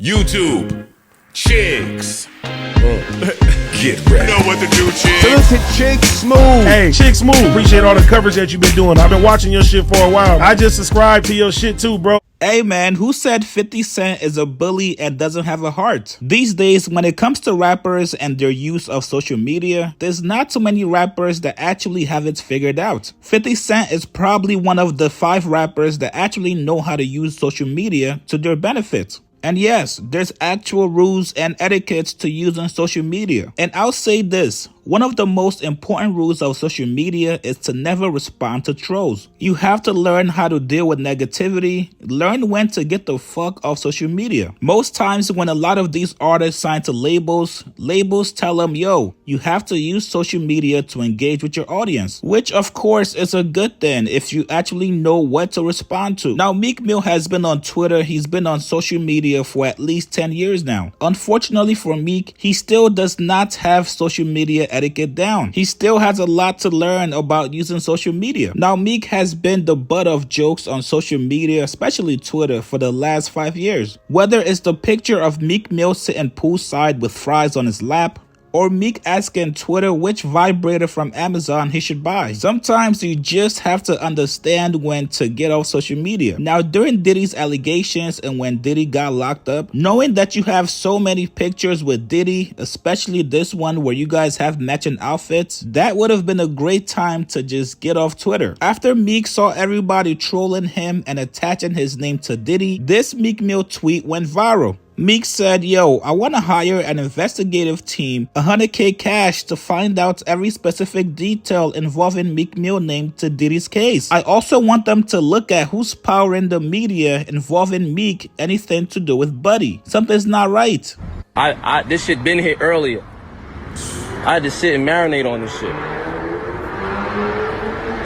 YouTube, chicks. Get ready. You know what to do, chicks. Look at Chick Smooth. Hey, Chick Smooth, appreciate all the coverage that you've been doing. I've been watching your shit for a while. I just subscribed to your shit too, bro. Hey man, who said 50 Cent is a bully and doesn't have a heart? These days, when it comes to rappers and their use of social media, there's not too many rappers that actually have it figured out. 50 Cent is probably one of the 5 rappers that actually know how to use social media to their benefit. And yes, there's actual rules and etiquettes to using social media. And I'll say this, one of the most important rules of social media is to never respond to trolls. You have to learn how to deal with negativity, learn when to get the fuck off social media. Most times when a lot of these artists sign to labels tell them, yo, you have to use social media to engage with your audience, which of course is a good thing if you actually know what to respond to. Now, Meek Mill has been on Twitter, he's been on social media for at least 10 years now. Unfortunately for Meek, he still does not have social media etiquette down. He still has a lot to learn about using social media. Now, Meek has been the butt of jokes on social media, especially Twitter, for the last 5 years. Whether it's the picture of Meek Mill sitting poolside with fries on his lap, or Meek asking Twitter which vibrator from Amazon he should buy. Sometimes you just have to understand when to get off social media. Now, during Diddy's allegations and when Diddy got locked up, knowing that you have so many pictures with Diddy, especially this one where you guys have matching outfits, that would have been a great time to just get off Twitter. After Meek saw everybody trolling him and attaching his name to Diddy, this Meek Mill tweet went viral. Meek said, yo, I want to hire an investigative team, $100K cash to find out every specific detail involving Meek Mill name to Diddy's case. I also want them to look at who's powering the media involving Meek, anything to do with Buddy. Something's not right. This shit been here earlier. I had to sit and marinate on this shit.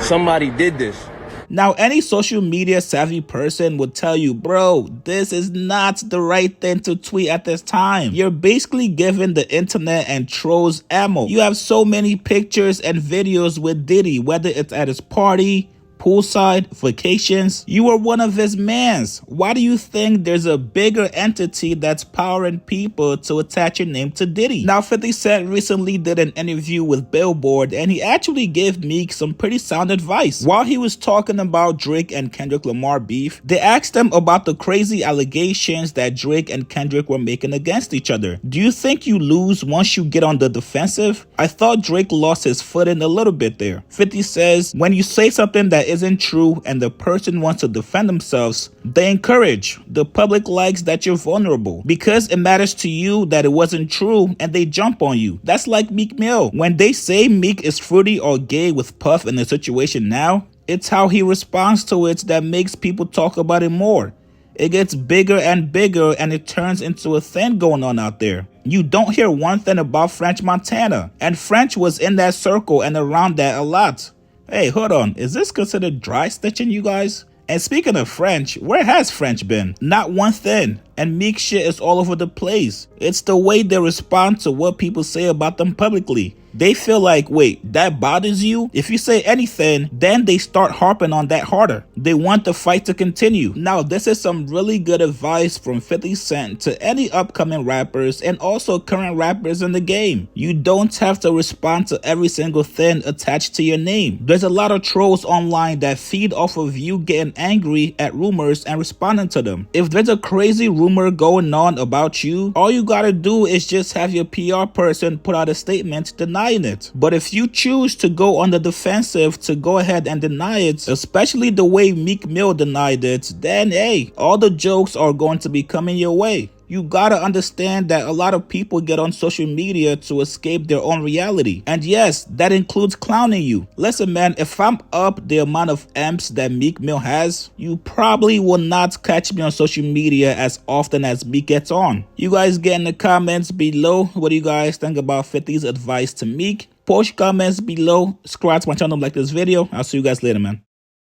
Somebody did this. Now, any social media savvy person would tell you, bro, this is not the right thing to tweet at this time. You're basically giving the internet and trolls ammo. You have so many pictures and videos with Diddy, whether it's at his party, poolside, vacations. You were one of his mans. Why do you think there's a bigger entity that's powering people to attach your name to Diddy? Now, 50 Cent recently did an interview with Billboard and he actually gave Meek some pretty sound advice. While he was talking about Drake and Kendrick Lamar beef, they asked him about the crazy allegations that Drake and Kendrick were making against each other. Do you think you lose once you get on the defensive? I thought Drake lost his footing a little bit there. 50 says, when you say something that isn't true and the person wants to defend themselves, they encourage. The public likes that you're vulnerable because it matters to you that it wasn't true and they jump on you. That's like Meek Mill. When they say Meek is fruity or gay with Puff in the situation now, it's how he responds to it that makes people talk about it more. It gets bigger and bigger and it turns into a thing going on out there. You don't hear one thing about French Montana, and French was in that circle and around that a lot. Hey, hold on, is this considered dry stitching, you guys? And speaking of French, where has French been? Not one thing. And Meek shit is all over the place. It's the way they respond to what people say about them publicly. They feel like, wait, that bothers you? If you say anything, then they start harping on that harder. They want the fight to continue. Now, this is some really good advice from 50 Cent to any upcoming rappers and also current rappers in the game. You don't have to respond to every single thing attached to your name. There's a lot of trolls online that feed off of you getting angry at rumors and responding to them. If there's a crazy rumor going on about you, all you gotta do is just have your PR person put out a statement denying it. But if you choose to go on the defensive to go ahead and deny it, especially the way Meek Mill denied it, then hey, all the jokes are going to be coming your way. You gotta understand that a lot of people get on social media to escape their own reality. And yes, that includes clowning you. Listen man, if I'm up the amount of amps that Meek Mill has, you probably will not catch me on social media as often as Meek gets on. You guys get in the comments below, what do you guys think about 50's advice to Meek? Post your comments below, subscribe to my channel, like this video. I'll see you guys later, man.